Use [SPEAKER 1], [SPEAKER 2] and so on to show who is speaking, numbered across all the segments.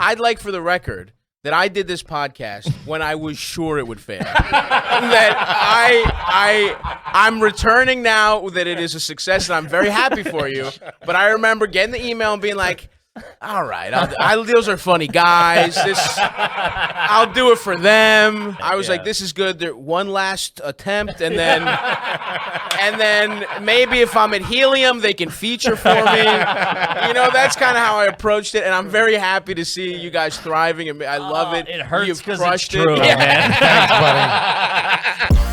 [SPEAKER 1] I'd like for the record that I did this podcast when I was sure it would fail. That I'm returning now that it is a success, and I'm very happy for you. But I remember getting the email and being like, all right, those are funny guys. I'll do it for them. I was like, this is good. One last attempt, and then maybe if I'm at Helium, they can feature for me. That's kind of how I approached it, and I'm very happy to see you guys thriving. And I love it.
[SPEAKER 2] It hurts
[SPEAKER 1] because it's
[SPEAKER 2] true, man. Thanks, buddy.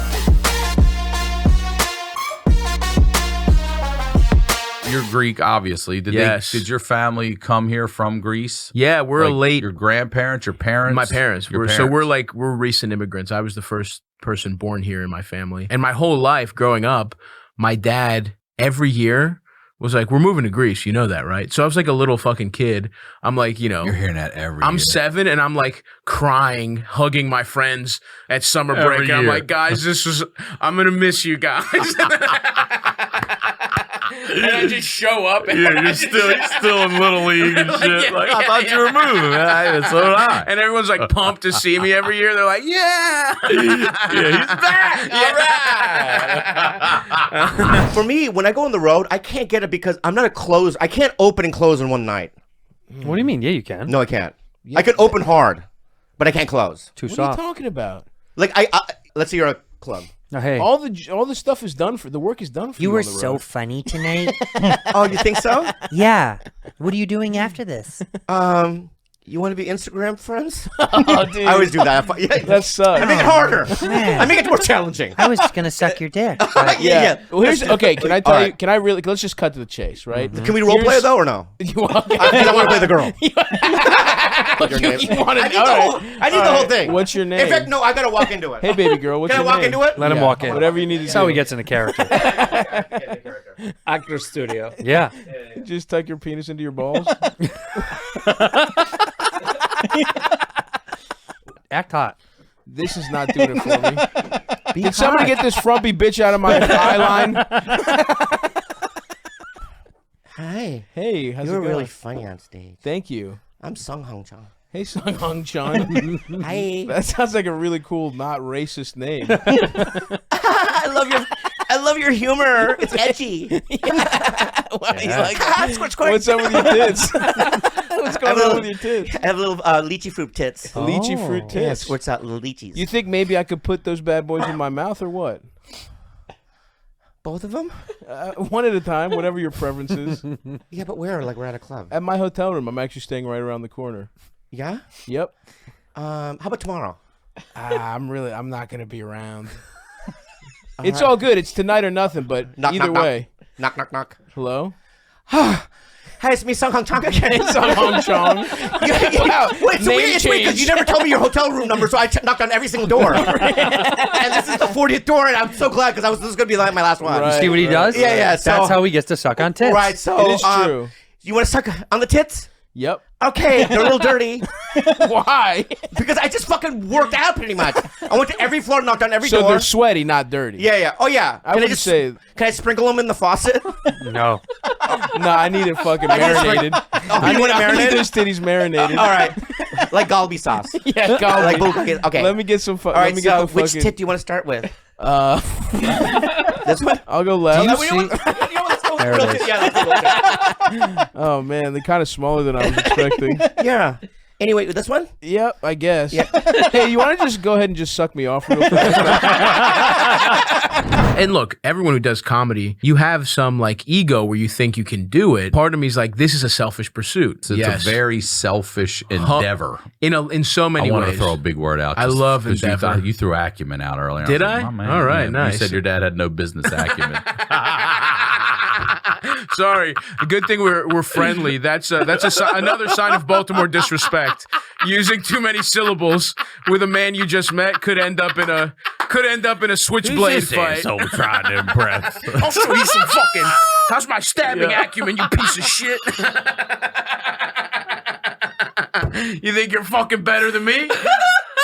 [SPEAKER 3] You're Greek, obviously. Did your family come here from Greece?
[SPEAKER 1] Yeah, we're late.
[SPEAKER 3] Your grandparents, your parents?
[SPEAKER 1] My parents. We're recent immigrants. I was the first person born here in my family. And my whole life growing up, my dad, every year, was like, we're moving to Greece. You know that, right? So I was like a little fucking kid. I'm like,
[SPEAKER 3] You're hearing that every year.
[SPEAKER 1] I'm 7, and I'm like crying, hugging my friends at summer break. And I'm like, guys, I'm going to miss you guys. And I just show up. And
[SPEAKER 3] you're still in Little League and shit. I thought you were moving. So did I.
[SPEAKER 1] And everyone's like pumped to see me every year. They're like, yeah,
[SPEAKER 3] he's back.
[SPEAKER 4] All right. For me, when I go on the road, I can't get it because I'm not I can't open and close in one night.
[SPEAKER 2] What do you mean? Yeah, you can.
[SPEAKER 4] No, I can't. I can open hard, but I can't close.
[SPEAKER 2] Too
[SPEAKER 1] What
[SPEAKER 2] soft.
[SPEAKER 1] are you talking about?
[SPEAKER 4] Like let's say you're a club.
[SPEAKER 2] Oh, hey.
[SPEAKER 1] All the stuff is done the work is done for you.
[SPEAKER 5] You were
[SPEAKER 1] on the
[SPEAKER 5] so
[SPEAKER 1] road.
[SPEAKER 5] funny tonight.
[SPEAKER 4] Oh, you think so?
[SPEAKER 5] Yeah. What are you doing after this?
[SPEAKER 4] You want to be Instagram friends?
[SPEAKER 1] Oh, dude.
[SPEAKER 4] I always do that.
[SPEAKER 1] That sucks.
[SPEAKER 4] I make it harder.
[SPEAKER 5] Man.
[SPEAKER 4] I make it more challenging.
[SPEAKER 5] I was gonna suck your dick.
[SPEAKER 4] Yeah.
[SPEAKER 1] Well, okay. Can I tell
[SPEAKER 4] All
[SPEAKER 1] you?
[SPEAKER 4] right.
[SPEAKER 1] Can I really? Let's just cut to the chase, right?
[SPEAKER 4] Can we role play though or no?
[SPEAKER 1] You want?
[SPEAKER 4] I want to play the girl.
[SPEAKER 1] Your name.
[SPEAKER 4] I need the whole thing.
[SPEAKER 1] What's your name?
[SPEAKER 4] In fact, no, I gotta walk into it.
[SPEAKER 1] Hey, baby girl. What's
[SPEAKER 4] Can I
[SPEAKER 1] your
[SPEAKER 4] walk
[SPEAKER 1] name?
[SPEAKER 4] into it?
[SPEAKER 2] Let him walk in.
[SPEAKER 1] Whatever you need to
[SPEAKER 2] That's
[SPEAKER 1] do.
[SPEAKER 2] how he gets into character.
[SPEAKER 6] Actor studio.
[SPEAKER 2] Yeah.
[SPEAKER 1] Just tuck your penis into your balls.
[SPEAKER 2] Act hot.
[SPEAKER 1] This is not doing it for me. Can somebody get this frumpy bitch out of my eye line?
[SPEAKER 4] Hi.
[SPEAKER 1] Hey, how's
[SPEAKER 4] You're
[SPEAKER 1] it going?
[SPEAKER 4] really funny on stage.
[SPEAKER 1] Thank you.
[SPEAKER 4] I'm Sung Hong Chong.
[SPEAKER 1] Hey, Sung Hong Chon.
[SPEAKER 4] Hi.
[SPEAKER 1] That sounds like a really cool, not racist name.
[SPEAKER 4] I love your humor. It's edgy.
[SPEAKER 1] Why do you like
[SPEAKER 4] Squirt.
[SPEAKER 1] What's up with your tits? What's going on with your tits?
[SPEAKER 4] I have little lychee fruit tits.
[SPEAKER 1] Lychee fruit
[SPEAKER 4] Yeah,
[SPEAKER 1] tits.
[SPEAKER 4] squirts out little lychees.
[SPEAKER 1] You think maybe I could put those bad boys in my mouth or what?
[SPEAKER 4] Both of them?
[SPEAKER 1] One at a time, whatever your preference is.
[SPEAKER 4] Yeah, but where? Like we're at a club.
[SPEAKER 1] At my hotel room. I'm actually staying right around the corner.
[SPEAKER 4] Yeah?
[SPEAKER 1] Yep.
[SPEAKER 4] How about tomorrow?
[SPEAKER 1] I'm not going to be around. It's all good. It's tonight or nothing, but
[SPEAKER 4] Knock,
[SPEAKER 1] either
[SPEAKER 4] knock,
[SPEAKER 1] way.
[SPEAKER 4] Knock, knock, knock.
[SPEAKER 1] Hello?
[SPEAKER 4] Hi, it's me, Sung Hong Chong again.
[SPEAKER 1] Sung Hong Chong.
[SPEAKER 4] Wow. Wait, so it's weird because you never told me your hotel room number, so I knocked on every single door. And this is the 40th door, and I'm so glad because this is going to be like my last one.
[SPEAKER 1] Right.
[SPEAKER 2] You see what he does?
[SPEAKER 4] Yeah, yeah. So,
[SPEAKER 2] That's how he gets to suck on tits.
[SPEAKER 4] Right, so.
[SPEAKER 1] It is true.
[SPEAKER 4] You want to suck on the tits?
[SPEAKER 1] Yep.
[SPEAKER 4] Okay, they're a little dirty.
[SPEAKER 1] Why?
[SPEAKER 4] Because I just fucking worked out pretty much. I went to every floor, knocked on every
[SPEAKER 1] So
[SPEAKER 4] door.
[SPEAKER 1] they're sweaty, not dirty.
[SPEAKER 4] Yeah, yeah. Oh, yeah.
[SPEAKER 1] I wouldn't say.
[SPEAKER 4] Can I sprinkle them in the faucet?
[SPEAKER 2] No.
[SPEAKER 1] No, I need it fucking marinated.
[SPEAKER 4] Oh, you want it
[SPEAKER 1] I need
[SPEAKER 4] marinated?
[SPEAKER 1] those titties marinated.
[SPEAKER 4] All right. Like galbi sauce.
[SPEAKER 1] Yeah, galbi.
[SPEAKER 4] Like bulgogi. Okay.
[SPEAKER 1] Let me get some.
[SPEAKER 4] All right,
[SPEAKER 1] let me get
[SPEAKER 4] so
[SPEAKER 1] the
[SPEAKER 4] which
[SPEAKER 1] fucking,
[SPEAKER 4] tit do you want to start with? This one?
[SPEAKER 1] I'll go left.
[SPEAKER 2] There it is.
[SPEAKER 4] Yeah, let's go with it.
[SPEAKER 1] Oh man, they're kind of smaller than I was expecting.
[SPEAKER 4] Yeah. Anyway, this one?
[SPEAKER 1] Yep, I guess.
[SPEAKER 4] Yeah.
[SPEAKER 1] Hey, you want to just go ahead and just suck me off real quick? And look, everyone who does comedy, you have some like ego where you think you can do it. Part of me is like, this is a selfish pursuit.
[SPEAKER 3] So it's a very selfish endeavor.
[SPEAKER 1] In so many
[SPEAKER 3] I want
[SPEAKER 1] ways.
[SPEAKER 3] to throw a big word out.
[SPEAKER 1] I love
[SPEAKER 3] 'cause
[SPEAKER 1] endeavor.
[SPEAKER 3] You threw acumen out earlier.
[SPEAKER 1] Did
[SPEAKER 3] was
[SPEAKER 1] I?
[SPEAKER 3] like, oh, man,
[SPEAKER 1] All right,
[SPEAKER 3] yeah.
[SPEAKER 1] nice.
[SPEAKER 3] You said your dad had no business acumen.
[SPEAKER 1] Sorry. Good thing we're friendly. That's another sign of Baltimore disrespect. Using too many syllables with a man you just met could end up in a switchblade fight.
[SPEAKER 3] So trying to impress.
[SPEAKER 1] I'll show you some fucking. How's my stabbing acumen, you piece of shit? You think you're fucking better than me?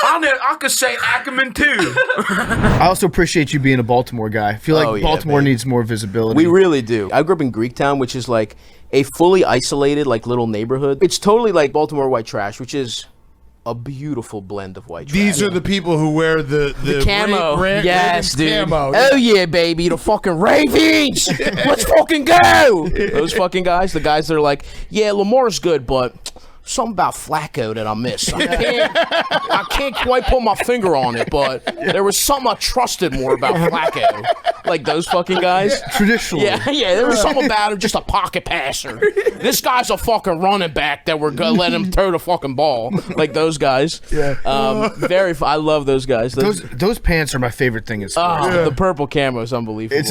[SPEAKER 3] I could say Ackerman too.
[SPEAKER 6] I also appreciate you being a Baltimore guy. I feel like Baltimore needs more visibility.
[SPEAKER 1] We really do. I grew up in Greektown, which is like a fully isolated like little neighborhood. It's totally like Baltimore white trash, which is a beautiful blend of white trash.
[SPEAKER 7] These are the people who wear the
[SPEAKER 1] camo. Yes, dude.
[SPEAKER 7] Camo.
[SPEAKER 1] Oh yeah, baby, the fucking Ravens. Let's fucking go. Those fucking guys, the guys that are like, yeah, Lamar's good, but something about Flacco that I miss. I can't quite put my finger on it, but there was something I trusted more about Flacco. Like those fucking guys.
[SPEAKER 6] Traditionally.
[SPEAKER 1] Yeah, there was something about him, just a pocket passer. This guy's a fucking running back that we're gonna let him throw the fucking ball. Like those guys.
[SPEAKER 6] Yeah.
[SPEAKER 1] I love those guys.
[SPEAKER 6] Those pants are my favorite thing in sports.
[SPEAKER 1] The purple camo is unbelievable.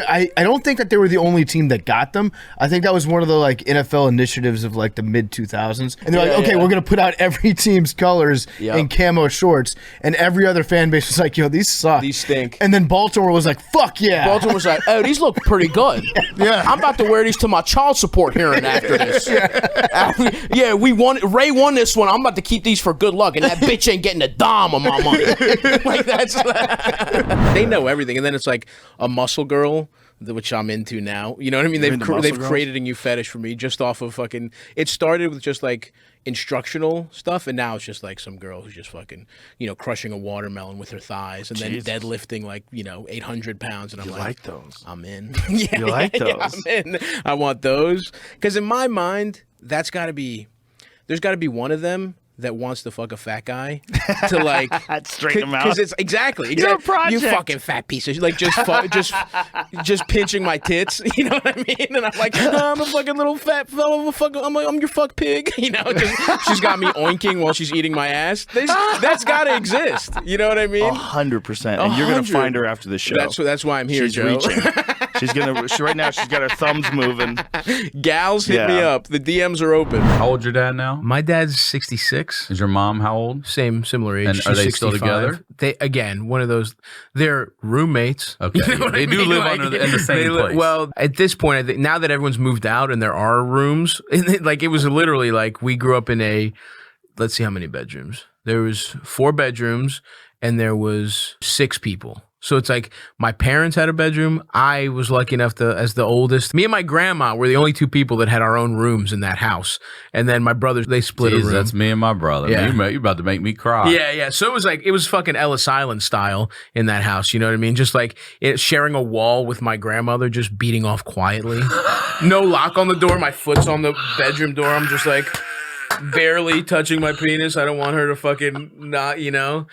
[SPEAKER 6] I don't think that they were the only team that got them. I think that was one of the like NFL initiatives of like the mid 2000s. And they're like, okay, we're gonna put out every team's colors in camo shorts, and every other fan base was like, yo, these suck.
[SPEAKER 1] These stink.
[SPEAKER 6] And then Baltimore was like, fuck yeah.
[SPEAKER 1] Baltimore was like, oh, these look pretty good.
[SPEAKER 6] Yeah.
[SPEAKER 1] I'm about to wear these to my child support hearing after this. We won. Ray won this one. I'm about to keep these for good luck, and that bitch ain't getting a dime of my money. Like that's. They know everything, and then it's like a muscle girl, which I'm into now. You know what I mean? They've created a new fetish for me just off of fucking. It started with just like instructional stuff, and now it's just like some girl who's just fucking, crushing a watermelon with her thighs and then deadlifting like 800 pounds, and I'm like
[SPEAKER 7] those?
[SPEAKER 1] I'm in.
[SPEAKER 7] You like those?
[SPEAKER 1] Yeah, I'm in. I want those because in my mind there's got to be one of them that wants to fuck a fat guy to like
[SPEAKER 7] straighten him out.
[SPEAKER 1] Because it's exactly
[SPEAKER 7] You're a project.
[SPEAKER 1] You fucking fat piece of like just pinching my tits, you know what I mean? And I'm like, I'm a fucking little fat fellow. I'm your fuck pig, she's got me oinking while she's eating my ass. That's got to exist. You know what I mean?
[SPEAKER 7] 100%. And you're gonna find her after the show.
[SPEAKER 1] That's why I'm here,
[SPEAKER 7] she's
[SPEAKER 1] Joe.
[SPEAKER 7] Reaching. Right now she's got her thumbs moving.
[SPEAKER 1] Gals, hit me up. The DMs are open.
[SPEAKER 3] How old's your dad now?
[SPEAKER 1] My dad's 66.
[SPEAKER 3] Is your mom how old?
[SPEAKER 1] Similar age.
[SPEAKER 3] And
[SPEAKER 1] She's
[SPEAKER 3] are they
[SPEAKER 1] 65.
[SPEAKER 3] still together?
[SPEAKER 1] One of those. They're roommates.
[SPEAKER 3] Okay, they do live in the same place.
[SPEAKER 1] Well, at this point, now that everyone's moved out and there are rooms, it was literally like we grew up in a. Let's see how many bedrooms. There was 4 bedrooms, and there was 6 people. So it's like my parents had a bedroom. I was lucky enough to, as the oldest, me and my grandma were the only 2 people that had our own rooms in that house. And then my brothers, they split a room.
[SPEAKER 3] That's me and my brother.
[SPEAKER 1] Yeah.
[SPEAKER 3] You're about to make me cry.
[SPEAKER 1] Yeah. So it was fucking Ellis Island style in that house. You know what I mean? Just like sharing a wall with my grandmother, just beating off quietly. No lock on the door. My foot's on the bedroom door. I'm just like barely touching my penis. I don't want her to fucking not, Yeah.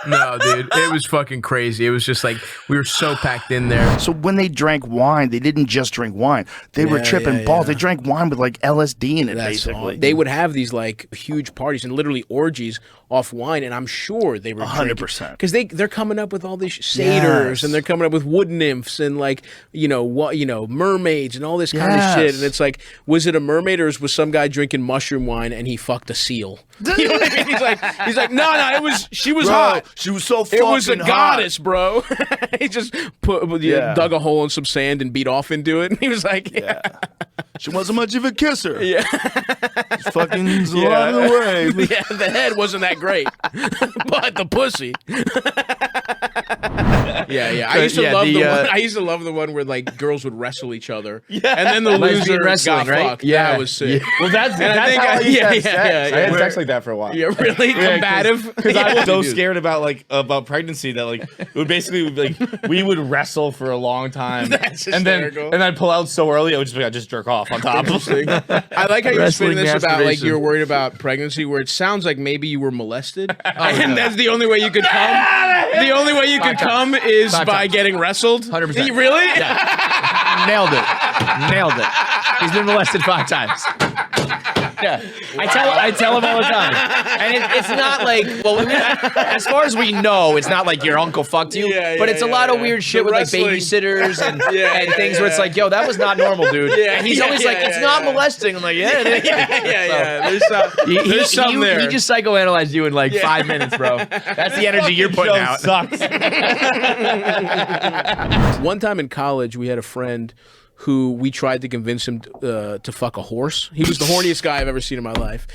[SPEAKER 1] No, dude. It was fucking crazy. It was just like we were so packed in there.
[SPEAKER 7] So when they drank wine, they didn't just drink wine. They were tripping balls. They drank wine with like LSD in it, basically.
[SPEAKER 1] They would have these like huge parties and literally orgies off wine, and I'm sure they were
[SPEAKER 7] 100%.
[SPEAKER 1] because they're coming up with all these satyrs and they're coming up with wood nymphs and like mermaids and all this kind of shit. And it's like, was it a mermaid or was some guy drinking mushroom wine and he fucked a seal? You know what I mean? He's like, no, she was hot.
[SPEAKER 7] She was so fucking
[SPEAKER 1] It was a
[SPEAKER 7] hot.
[SPEAKER 1] goddess, bro. He just dug a hole in some sand and beat off into it. And he was like, yeah.
[SPEAKER 7] She wasn't much of a kisser.
[SPEAKER 1] Yeah.
[SPEAKER 7] Just fucking a lot of the way.
[SPEAKER 1] Yeah, the head wasn't that great, but the pussy. Yeah. I used to love the one. I used to love the one where like girls would wrestle each other, and then the loser got fucked. Yeah, that was sick.
[SPEAKER 8] Well, that's how I used to have sex. I had sex like that for a while.
[SPEAKER 1] Yeah, really combative.
[SPEAKER 8] Because I was so scared about pregnancy that like it would basically like we would wrestle for a long time,
[SPEAKER 1] That's
[SPEAKER 8] and then
[SPEAKER 1] hysterical.
[SPEAKER 8] I'd pull out so early I would just jerk off on top.
[SPEAKER 1] I like how you're spinning this about like
[SPEAKER 3] masturbation.
[SPEAKER 1] you're worried about pregnancy, where it sounds like maybe you were molested, and that's the only way you could come. The only way you could come is by getting wrestled.
[SPEAKER 8] 100%.
[SPEAKER 1] Really?
[SPEAKER 8] Yeah. Nailed it. He's been molested 5 times. Yeah, I tell him all the time, and it's not like as far as we know, it's not like your uncle fucked you, but it's a lot of weird shit with like babysitters and things where it's like, yo, that was not normal, dude. And he's always like, it's not molesting. I'm like, yeah, it is.
[SPEAKER 1] Yeah. There's something there.
[SPEAKER 8] He just psychoanalyzed you in like 5 minutes, bro. That's the energy you're putting out.
[SPEAKER 1] One time in college, we had a friend who we tried to convince him to fuck a horse. He was the horniest guy I've ever seen in my life.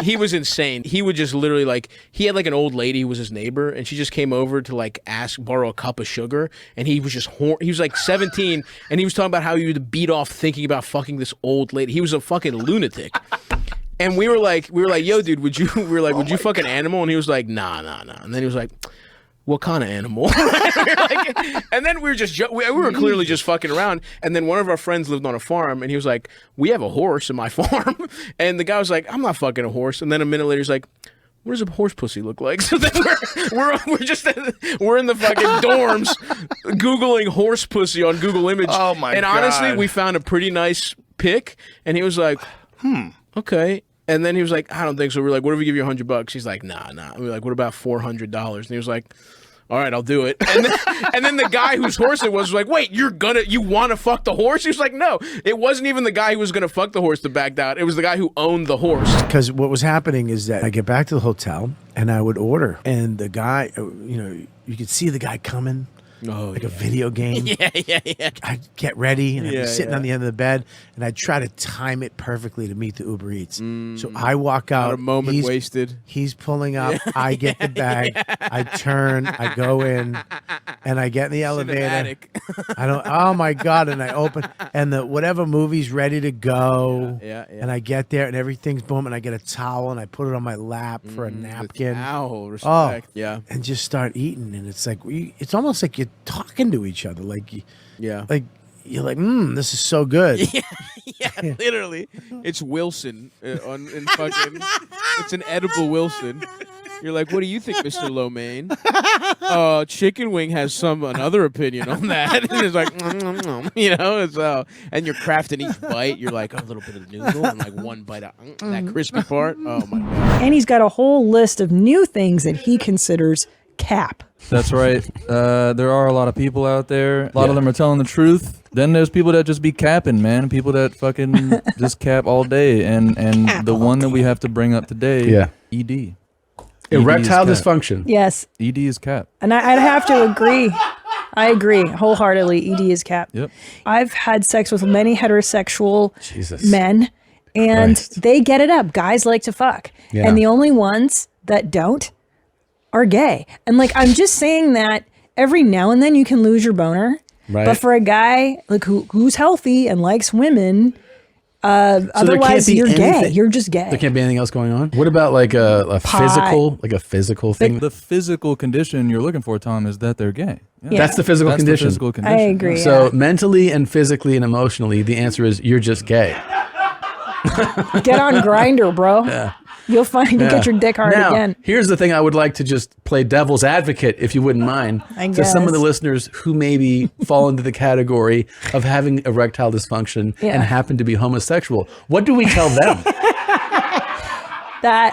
[SPEAKER 1] He was insane. He would just literally he had an old lady who was his neighbor, and she just came over to borrow a cup of sugar, and he was just he was 17, and he was talking about how he would beat off thinking about fucking this old lady. He was a fucking lunatic. And we were like, yo, dude, would you fuck an animal? And he was like, nah. And then he was like, what kind of animal? And then we were clearly just fucking around. And then one of our friends lived on a farm, and he was like, we have a horse in my farm. And the guy was like, I'm not fucking a horse. And then a minute later, he's like, what does a horse pussy look like? So then we're in the fucking dorms Googling horse pussy on Google Image.
[SPEAKER 7] Oh my
[SPEAKER 1] And
[SPEAKER 7] God.
[SPEAKER 1] honestly, we found a pretty nice pic, and he was like, okay. And then he was like, I don't think so. We're like, what if we give you $100? He's like, nah. And we're like, what about $400? And he was like, all right, I'll do it. And then the guy whose horse it was like, wait, you want to fuck the horse? He was like, no. It wasn't even the guy who was going to fuck the horse that backed out. It was the guy who owned the horse.
[SPEAKER 9] Because what was happening is that I get back to the hotel and I would order, and the guy, you could see the guy coming. A video game.
[SPEAKER 1] Yeah.
[SPEAKER 9] I'd get ready, and I'd be sitting on the end of the bed, and I'd try to time it perfectly to meet the Uber Eats. So I walk out.
[SPEAKER 1] Not a moment wasted.
[SPEAKER 9] He's pulling up. I get the bag. I turn. I go in, and I get in the elevator. Oh my God! And I open, and the whatever movie's ready to go. Yeah. And I get there, and everything's boom, and I get a towel, and I put it on my lap for a napkin.
[SPEAKER 1] Towel, respect.
[SPEAKER 9] Yeah. And just start eating, and it's like it's almost like you're talking to each other, you're like, this is so good.
[SPEAKER 1] Yeah, literally. It's Wilson in fucking. It's an edible Wilson. You're like, what do you think, Mr. Lomain? Chicken wing has another opinion on that. And it's like, and you're crafting each bite. You're like, a little bit of the noodle and one bite of that crispy part. Oh my God.
[SPEAKER 10] And he's got a whole list of new things that he considers cap.
[SPEAKER 11] That's right. There are a lot of people out there. A lot of them are telling the truth. Then there's people that just be capping, man. People that fucking just cap all day. And the one that we have to bring up today, ED.
[SPEAKER 12] Erectile dysfunction.
[SPEAKER 10] Yes.
[SPEAKER 11] ED is cap.
[SPEAKER 10] And I'd have to agree. I agree wholeheartedly. ED is cap.
[SPEAKER 11] Yep.
[SPEAKER 10] I've had sex with many heterosexual men, and they get it up. Guys like to fuck. Yeah. And the only ones that don't are gay. And I'm just saying that every now and then you can lose your boner. Right. But for a guy who's healthy and likes women, otherwise you're gay. You're just gay.
[SPEAKER 12] There can't be anything else going on. What about a physical thing?
[SPEAKER 11] The physical condition you're looking for, Tom, is that they're gay.
[SPEAKER 12] Yeah. That's the physical condition.
[SPEAKER 11] The physical condition.
[SPEAKER 10] I agree.
[SPEAKER 12] So mentally and physically and emotionally, the answer is you're just gay.
[SPEAKER 10] Get on Grindr, bro. Yeah. You'll get your dick hard again.
[SPEAKER 12] Here's the thing I would like to just play devil's advocate, if you wouldn't mind, to some of the listeners who maybe fall into the category of having erectile dysfunction and happen to be homosexual. What do we tell them?
[SPEAKER 10] That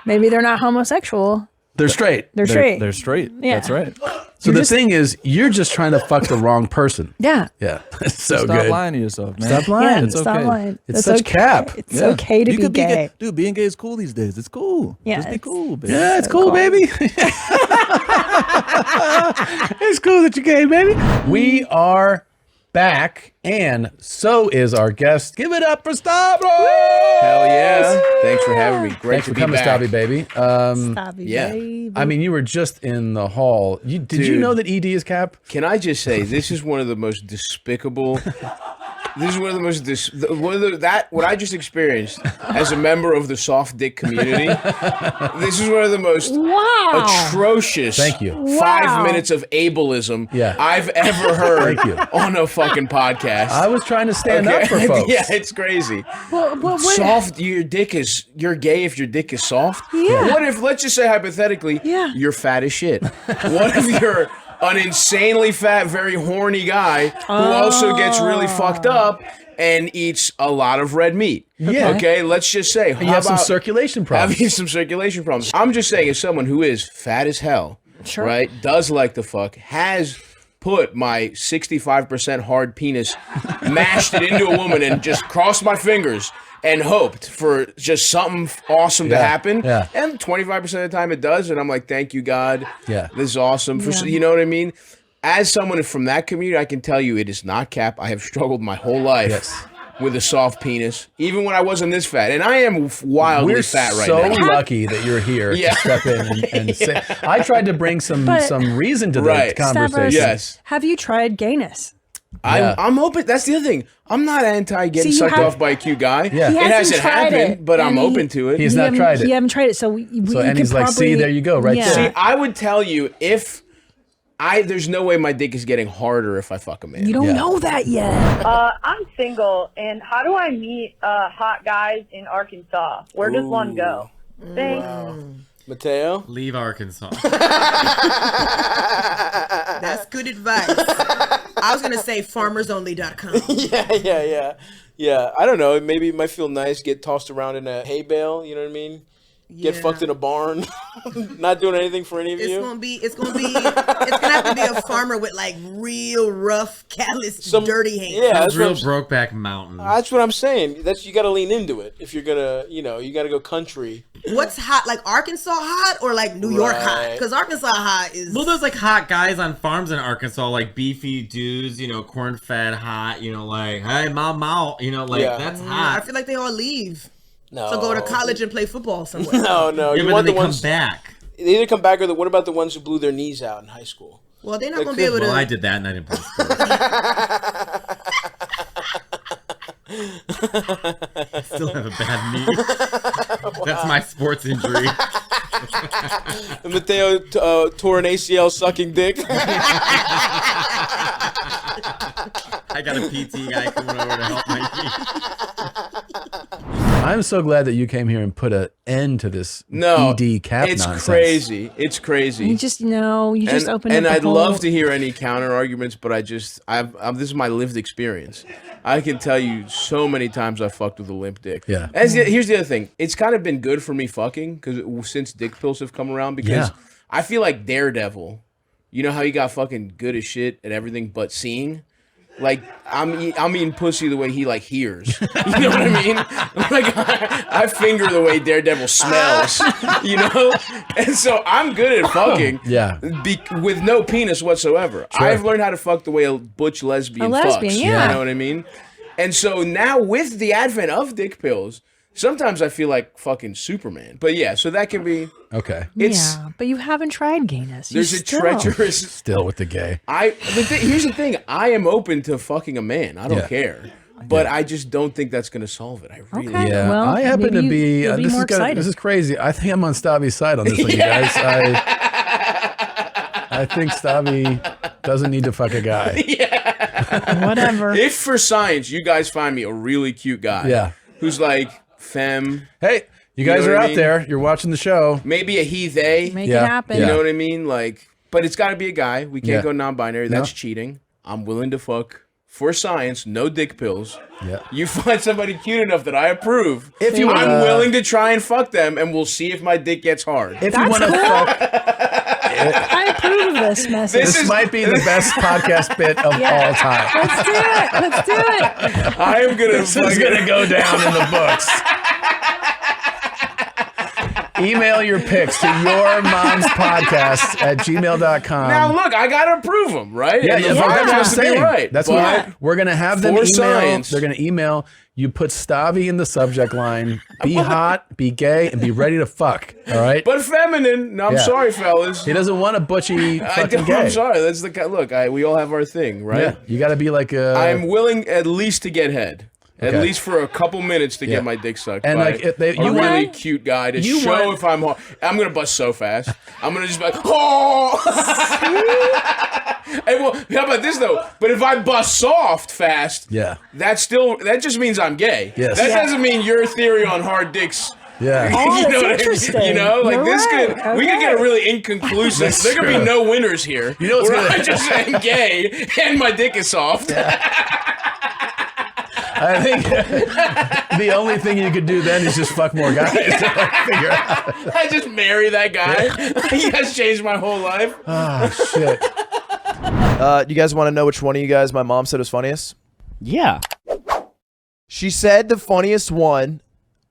[SPEAKER 10] maybe they're not homosexual.
[SPEAKER 12] They're straight.
[SPEAKER 10] They're straight.
[SPEAKER 11] They're straight.
[SPEAKER 10] Yeah.
[SPEAKER 11] That's right.
[SPEAKER 12] So the thing is, you're just trying to fuck the wrong person.
[SPEAKER 10] Yeah.
[SPEAKER 12] Yeah. It's so
[SPEAKER 11] Stop
[SPEAKER 12] good.
[SPEAKER 11] lying to yourself, man.
[SPEAKER 12] Stop lying.
[SPEAKER 10] Yeah,
[SPEAKER 11] It's okay.
[SPEAKER 10] stop lying.
[SPEAKER 12] It's such cap.
[SPEAKER 10] It's okay to be gay.
[SPEAKER 11] Dude, being gay is cool these days. It's cool.
[SPEAKER 10] Yeah,
[SPEAKER 11] Just be cool, baby.
[SPEAKER 12] Yeah, it's cool, baby. It's cool that you're gay, baby. We are back, and so is our guest. Give it up for Stavros!
[SPEAKER 1] Hell yeah. Thanks for having me. Great
[SPEAKER 12] Thanks
[SPEAKER 1] to
[SPEAKER 12] for
[SPEAKER 1] be
[SPEAKER 12] coming,
[SPEAKER 1] back.
[SPEAKER 12] Stavvy, baby.
[SPEAKER 10] Yeah.
[SPEAKER 12] Baby. I mean, you were just in the hall. Did you know that ED is cap?
[SPEAKER 1] Can I just say, this is one of the most despicable... This is one of the most what I just experienced as a member of the soft dick community. This is one of the most atrocious.
[SPEAKER 12] Thank you.
[SPEAKER 1] 5 minutes of ableism I've ever heard on a fucking podcast.
[SPEAKER 12] I was trying to stand up for folks.
[SPEAKER 1] Yeah, it's crazy. Soft. You're gay if your dick is soft. Yeah. What if, let's just say hypothetically, you're fat as shit? What if you're an insanely fat, very horny guy who also gets really fucked up and eats a lot of red meat?
[SPEAKER 12] Yeah.
[SPEAKER 1] Okay, let's just say.
[SPEAKER 12] You have some circulation problems.
[SPEAKER 1] Having some circulation problems. I'm just saying, as someone who is fat as hell, right, does like to fuck, has put my 65% hard penis, mashed it into a woman and just crossed my fingers and hoped for just something awesome to happen. Yeah. And 25% of the time it does. And I'm like, thank you, God.
[SPEAKER 12] Yeah.
[SPEAKER 1] This is awesome. You know what I mean? as someone from that community, I can tell you it is not cap. I have struggled my whole life with a soft penis, even when I wasn't this fat. And I am wildly fat right now.
[SPEAKER 12] We're so lucky that you're here to step in and say. I tried to bring some reason to the conversation.
[SPEAKER 10] Stavros, have you tried gayness?
[SPEAKER 1] I'm open. That's the other thing. I'm not anti getting sucked off by a cute guy. Yeah. It hasn't happened, but I'm open to it.
[SPEAKER 12] He's not tried it.
[SPEAKER 10] You haven't tried it, so
[SPEAKER 12] and he's like, see, there you go, right there.
[SPEAKER 1] See, I would tell you if there's no way my dick is getting harder if I fuck a man.
[SPEAKER 10] You don't know that yet.
[SPEAKER 13] I'm single, and how do I meet hot guys in Arkansas? Where does one go? Thanks.
[SPEAKER 1] Wow. Mateo?
[SPEAKER 14] Leave Arkansas. That's good advice. I was going to say farmersonly.com.
[SPEAKER 1] Yeah. I don't know. Maybe it might feel nice, get tossed around in a hay bale. You know what I mean? Get fucked in a barn. Not doing anything for any of you.
[SPEAKER 14] It's gonna have to be a farmer with like real rough, calloused, dirty hands.
[SPEAKER 1] Yeah, that's
[SPEAKER 14] real
[SPEAKER 1] Brokeback Mountain. That's what I'm saying. You got to lean into it if you're gonna, you got to go country.
[SPEAKER 14] What's hot? Like Arkansas hot or like New York hot? Because Arkansas hot is.
[SPEAKER 15] Well, there's like hot guys on farms in Arkansas, like beefy dudes, corn-fed hot, like, hey, mom, that's hot.
[SPEAKER 14] I feel like they all leave.
[SPEAKER 1] No.
[SPEAKER 14] So go to college and play football somewhere.
[SPEAKER 1] No.
[SPEAKER 15] Yeah,
[SPEAKER 1] you
[SPEAKER 15] but
[SPEAKER 1] want
[SPEAKER 15] then
[SPEAKER 1] the
[SPEAKER 15] they
[SPEAKER 1] ones
[SPEAKER 15] come back.
[SPEAKER 1] They either come back or what about the ones who blew their knees out in high school?
[SPEAKER 14] Well, they're not going to be able to.
[SPEAKER 15] Well, I did that and I didn't play sports. Still have a bad knee. That's my sports injury.
[SPEAKER 1] Mateo tore an ACL sucking dick.
[SPEAKER 15] I got a PT guy coming over to help my knee.
[SPEAKER 12] I'm so glad that you came here and put an end to this ED cap nonsense.
[SPEAKER 1] It's crazy.
[SPEAKER 10] You just opened up
[SPEAKER 1] and
[SPEAKER 10] the
[SPEAKER 1] I'd
[SPEAKER 10] whole...
[SPEAKER 1] love to hear any counter arguments, but this is my lived experience. I can tell you so many times I fucked with a limp dick.
[SPEAKER 12] Yeah.
[SPEAKER 1] Here's the other thing. It's kind of been good for me fucking since dick pills have come around because I feel like Daredevil. You know how he got fucking good as shit at everything but seeing? Like, I'm eating pussy the way he, hears. You know what I mean? Like, I finger the way Daredevil smells, And so I'm good at fucking. With no penis whatsoever. Sure. I've learned how to fuck the way a butch lesbian fucks. You know what I mean? And so now with the advent of dick pills, sometimes I feel like fucking Superman. But yeah, so that can be...
[SPEAKER 12] Okay.
[SPEAKER 10] But you haven't tried gayness.
[SPEAKER 1] There's a treacherous...
[SPEAKER 12] Still with the gay.
[SPEAKER 1] Here's the thing. I am open to fucking a man. I don't care. But I just don't think that's going to solve it. I really don't.
[SPEAKER 12] Yeah.
[SPEAKER 10] Well,
[SPEAKER 12] I happen to be...
[SPEAKER 10] You'll be more excited.
[SPEAKER 12] This is crazy. I think I'm on Stavvy's side on this one, you guys. I think Stavvy doesn't need to fuck a guy.
[SPEAKER 10] Whatever.
[SPEAKER 1] If for science you guys find me a really cute guy who's like femme...
[SPEAKER 12] Hey... You guys are out there. You're watching the show.
[SPEAKER 1] Maybe a he, they.
[SPEAKER 10] Make it happen.
[SPEAKER 1] You know what I mean? But it's got to be a guy. We can't go non-binary. That's cheating. I'm willing to fuck for science. No dick pills.
[SPEAKER 12] Yeah.
[SPEAKER 1] You find somebody cute enough that I approve. I'm willing to try and fuck them, and we'll see if my dick gets hard.
[SPEAKER 12] If you want to fuck...
[SPEAKER 10] I approve of this message.
[SPEAKER 12] This might be the best podcast bit of all time.
[SPEAKER 10] Let's do it.
[SPEAKER 1] I am going to...
[SPEAKER 12] This is going to go down in the books. Email your pics to yourmomspodcast@gmail.com.
[SPEAKER 1] Now look, I gotta approve them, right?
[SPEAKER 12] Yeah,
[SPEAKER 1] that's
[SPEAKER 12] what I'm saying.
[SPEAKER 1] Right.
[SPEAKER 12] That's what we're gonna have them email.
[SPEAKER 1] Science.
[SPEAKER 12] They're gonna email. You put Stavvy in the subject line. Be hot, be gay, and be ready to fuck. All right.
[SPEAKER 1] But feminine. No, I'm sorry, fellas.
[SPEAKER 12] He doesn't want a butchy fucking gay.
[SPEAKER 1] I'm sorry. That's look. We all have our thing, right?
[SPEAKER 12] Yeah. You got to be like a.
[SPEAKER 1] I'm willing at least to get head. At least for a couple minutes to get my dick sucked
[SPEAKER 12] and
[SPEAKER 1] by
[SPEAKER 12] you
[SPEAKER 1] really cute guy to show if I'm hard. I'm going to bust so fast. I'm going to just be like, oh! Hey, well, how about this, though? But if I bust soft fast, that just means I'm gay.
[SPEAKER 12] Yes.
[SPEAKER 1] That doesn't mean your theory on hard dicks.
[SPEAKER 12] Yeah.
[SPEAKER 10] Oh,
[SPEAKER 1] you know
[SPEAKER 10] that's interesting.
[SPEAKER 1] We could get a really inconclusive.
[SPEAKER 12] That's
[SPEAKER 1] there could be no winners here.
[SPEAKER 12] You know what's
[SPEAKER 1] where I just am gay and my dick is soft.
[SPEAKER 12] I think the only thing you could do then is just fuck more guys to figure out.
[SPEAKER 1] I just marry that guy. He has changed my whole life.
[SPEAKER 12] Oh, shit.
[SPEAKER 16] You guys want to know which one of you guys my mom said was funniest?
[SPEAKER 4] Yeah.
[SPEAKER 16] She said the funniest one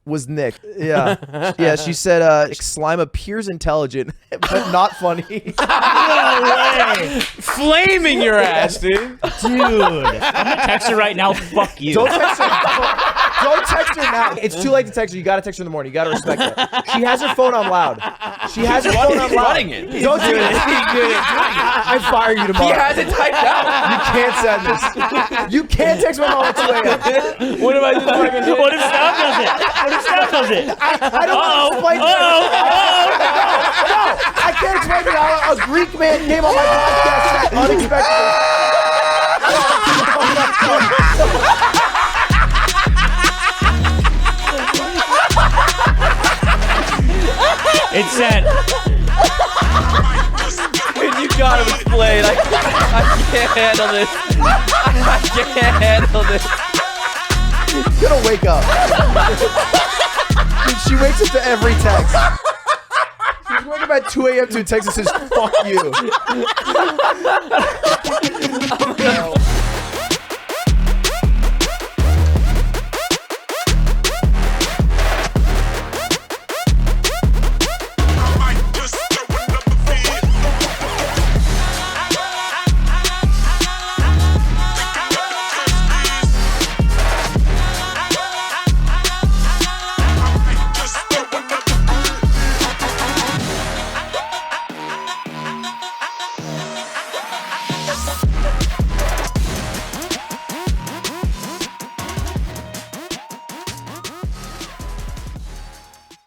[SPEAKER 16] was Nick. Yeah. Yeah, she said slime appears intelligent, but not funny.
[SPEAKER 17] No way.
[SPEAKER 1] Flaming your ass, dude.
[SPEAKER 17] Dude. I'm gonna text her right now. Fuck you.
[SPEAKER 16] Don't text her. Don't text her now. It's too late to text her. You gotta text her in the morning. You gotta respect that. She has her phone on loud. She has her phone on loud.
[SPEAKER 8] Running it.
[SPEAKER 16] Don't do it. I fire you tomorrow.
[SPEAKER 8] He has it typed out.
[SPEAKER 16] You can't send this. You can't text my mom at 2 a.m.
[SPEAKER 1] What if I just fucking do?
[SPEAKER 17] What if Stav does it? What if Stav does it?
[SPEAKER 16] I don't want to explain to you. No, I can't explain to you how a Greek man came on my podcast unexpectedly.
[SPEAKER 17] It's sent.
[SPEAKER 8] Dude, you gotta explain. I can't handle this. I can't handle this.
[SPEAKER 16] She's gonna wake up. Dude, she wakes up to every text. She's waking up at 2 a.m. to a text that says, fuck you.